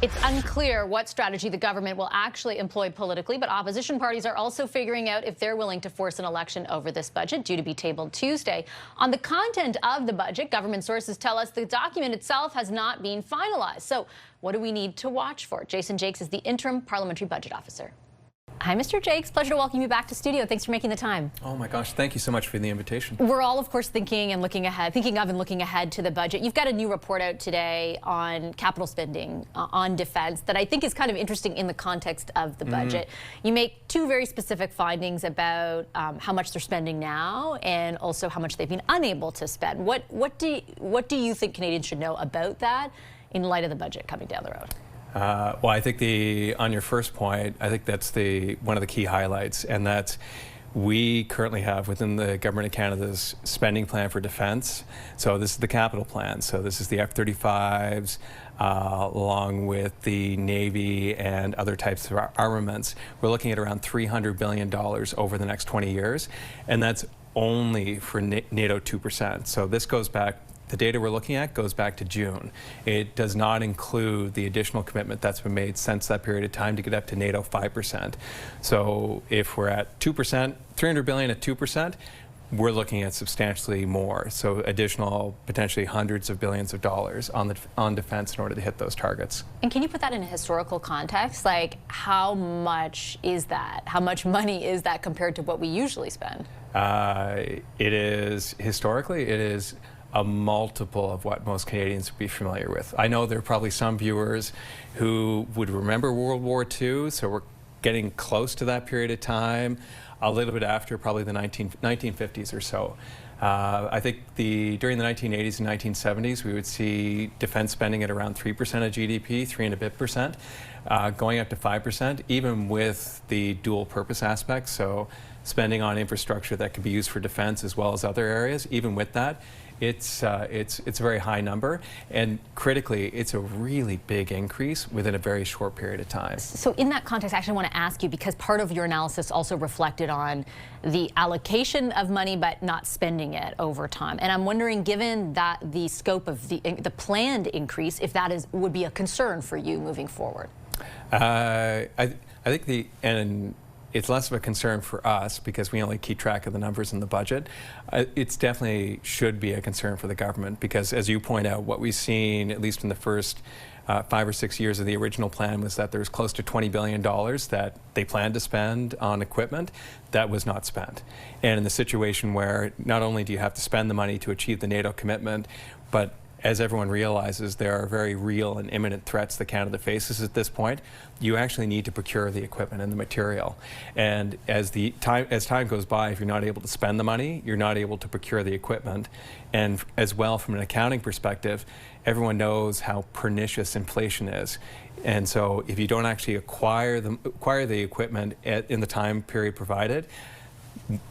It's unclear what strategy the government will actually employ politically, but opposition parties are also figuring out if they're willing to force an election over this budget, due to be tabled Tuesday. On the content of the budget, government sources tell us the document itself has not been finalized. So what do we need to watch for? Jason Jacques is the interim parliamentary budget officer. Hi, Mr. Jacques. Pleasure to welcome you back to studio. Thanks for making the time. Oh my gosh, thank you so much for the invitation. We're all, of course, thinking of and looking ahead to the budget. You've got a new report out today on capital spending on defense that I think is kind of interesting in the context of the budget. You make two very specific findings about how much they're spending now and also how much they've been unable to spend. What do you think Canadians should know about that in light of the budget coming down the road? Well, I think on your first point, I think that's one of the key highlights, and that's we currently have within the Government of Canada's spending plan for defence. So this is the capital plan. So this is the F-35s, along with the Navy and other types of armaments. We're looking at around $300 billion over the next 20 years, and that's only for NATO 2%. So this goes back. The data we're looking at goes back to June. It does not include the additional commitment that's been made since that period of time to get up to NATO 5%. So if we're at 2%, $300 billion at 2%, we're looking at substantially more. So additional, potentially hundreds of billions of dollars on defense in order to hit those targets. And can you put that in a historical context? Like, how much is that? How much money is that compared to what we usually spend? Historically, it is a multiple of what most Canadians would be familiar with. I know there are probably some viewers who would remember World War II, so we're getting close to that period of time, a little bit after probably the 1950s or so. I think during the 1980s and 1970s, we would see defense spending at around 3% of GDP, 3 and a bit percent, going up to 5%, even with the dual purpose aspect. So spending on infrastructure that could be used for defense as well as other areas. Even with that, it's a very high number, and critically, it's a really big increase within a very short period of time. So in that context, I actually want to ask you, because part of your analysis also reflected on the allocation of money but not spending it over time. And I'm wondering, given that the scope of the planned increase, if that would be a concern for you moving forward. I think it's less of a concern for us because we only keep track of the numbers in the budget. It's definitely should be a concern for the government because, as you point out, what we've seen, at least in the first 5 or 6 years of the original plan, was that there was close to $20 billion that they planned to spend on equipment that was not spent. And in the situation where not only do you have to spend the money to achieve the NATO commitment, but as everyone realizes, there are very real and imminent threats that Canada faces at this point. You actually need to procure the equipment and the material. And as time goes by, if you're not able to spend the money, you're not able to procure the equipment. And as well, from an accounting perspective, everyone knows how pernicious inflation is. And so if you don't actually acquire the equipment in the time period provided,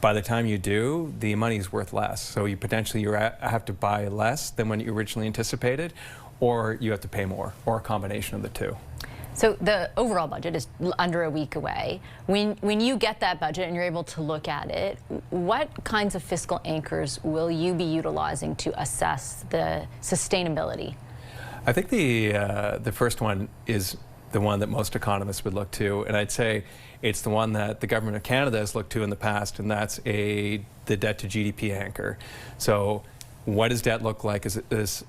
by the time you do, the money is worth less. So you potentially have to buy less than when you originally anticipated, or you have to pay more, or a combination of the two. So the overall budget is under a week away. When you get that budget and you're able to look at it, what kinds of fiscal anchors will you be utilizing to assess the sustainability? I think the first one is the one that most economists would look to, and I'd say it's the one that the Government of Canada has looked to in the past, and that's the debt to GDP anchor. So what does debt look like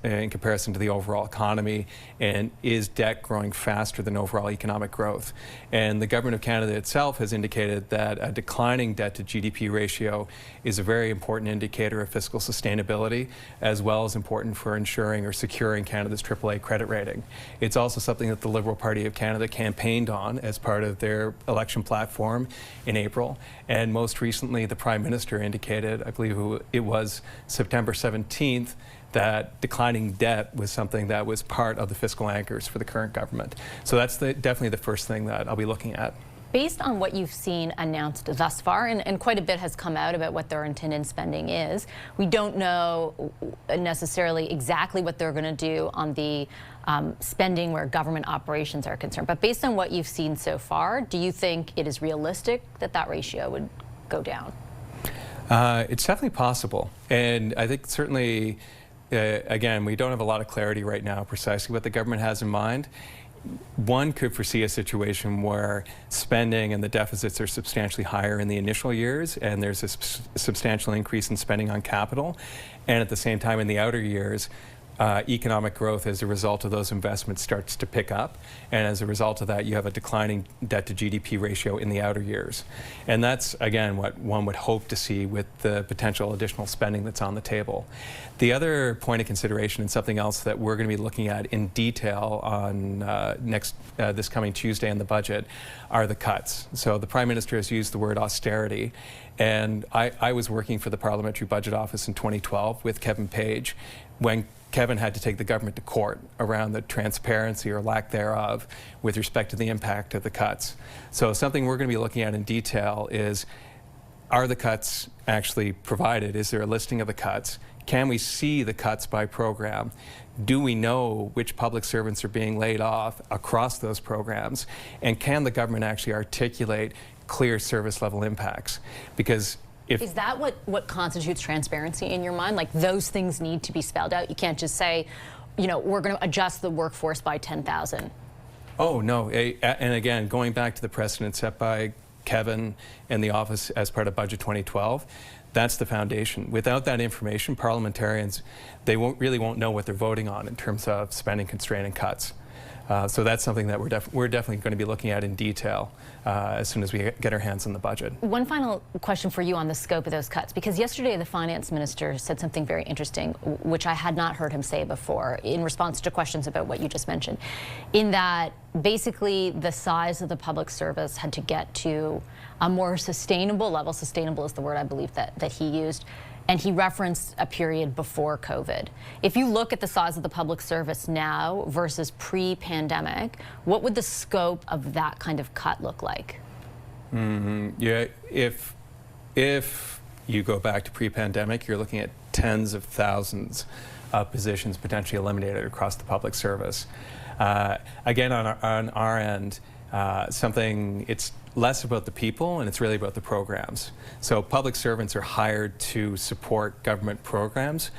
in comparison to the overall economy, and is debt growing faster than overall economic growth? And the Government of Canada itself has indicated that a declining debt to GDP ratio is a very important indicator of fiscal sustainability, as well as important for ensuring or securing Canada's AAA credit rating. It's also something that the Liberal Party of Canada campaigned on as part of their election platform in April. And most recently, the Prime Minister indicated, I believe it was September 17th, that declining debt was something that was part of the fiscal anchors for the current government. So that's definitely the first thing that I'll be looking at. Based on what you've seen announced thus far, and quite a bit has come out about what their intended spending is, we don't know necessarily exactly what they're going to do on the spending where government operations are concerned. But based on what you've seen so far, do you think it is realistic that that ratio would go down? It's definitely possible. And I think certainly, again, we don't have a lot of clarity right now precisely what the government has in mind. one could foresee a situation where spending and the deficits are substantially higher in the initial years, and there's a substantial increase in spending on capital, and at the same time in the outer years, economic growth as a result of those investments starts to pick up, and as a result of that you have a declining debt to GDP ratio in the outer years. And that's again what one would hope to see with the potential additional spending that's on the table. The other point of consideration, and something else that we're going to be looking at in detail on this coming Tuesday in the budget, are the cuts. So the Prime Minister has used the word austerity, and I was working for the Parliamentary Budget Office in 2012 with Kevin Page when Kevin had to take the government to court around the transparency or lack thereof with respect to the impact of the cuts. So something we're going to be looking at in detail is, are the cuts actually provided? Is there a listing of the cuts? Can we see the cuts by program? Do we know which public servants are being laid off across those programs? And can the government actually articulate clear service level impacts? Because is that what constitutes transparency in your mind? Like, those things need to be spelled out? You can't just say, you know, we're going to adjust the workforce by 10,000. Oh, no. And again, going back to the precedent set by Kevin and the office as part of Budget 2012, that's the foundation. Without that information, parliamentarians, they really won't know what they're voting on in terms of spending constraint and cuts. So that's something that we're definitely going to be looking at in detail as soon as we get our hands on the budget. One final question for you on the scope of those cuts, because yesterday the finance minister said something very interesting, which I had not heard him say before, in response to questions about what you just mentioned, in that basically the size of the public service had to get to a more sustainable level. Sustainable is the word I believe that he used. And he referenced a period before COVID. If you look at the size of the public service now versus pre-pandemic, what would the scope of that kind of cut look like? Yeah, if you go back to pre-pandemic, you're looking at tens of thousands of positions potentially eliminated across the public service. Again, on our end, it's less about the people and it's really about the programs. So public servants are hired to support government programs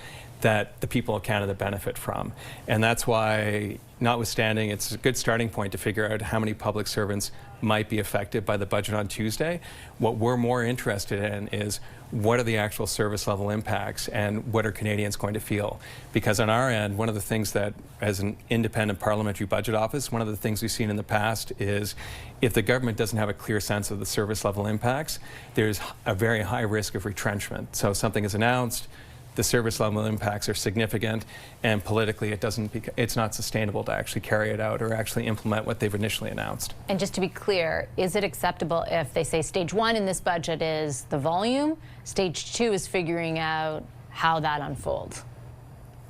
that the people of Canada benefit from. And that's why, notwithstanding, it's a good starting point to figure out how many public servants might be affected by the budget on Tuesday. What we're more interested in is, what are the actual service level impacts and what are Canadians going to feel? Because on our end, one of the things that, as an independent parliamentary budget office, one of the things we've seen in the past is, if the government doesn't have a clear sense of the service level impacts, there's a very high risk of retrenchment. So something is announced, the service level impacts are significant, and politically it's not sustainable to actually carry it out or actually implement what they've initially announced. And just to be clear, is it acceptable if they say stage one in this budget is the volume, stage two is figuring out how that unfolds?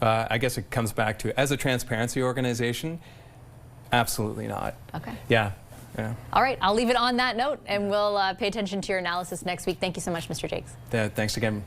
I guess it comes back to, as a transparency organization, absolutely not. Okay. Yeah. Yeah. All right, I'll leave it on that note, and we'll pay attention to your analysis next week. Thank you so much, Mr. Jacques. Thanks again.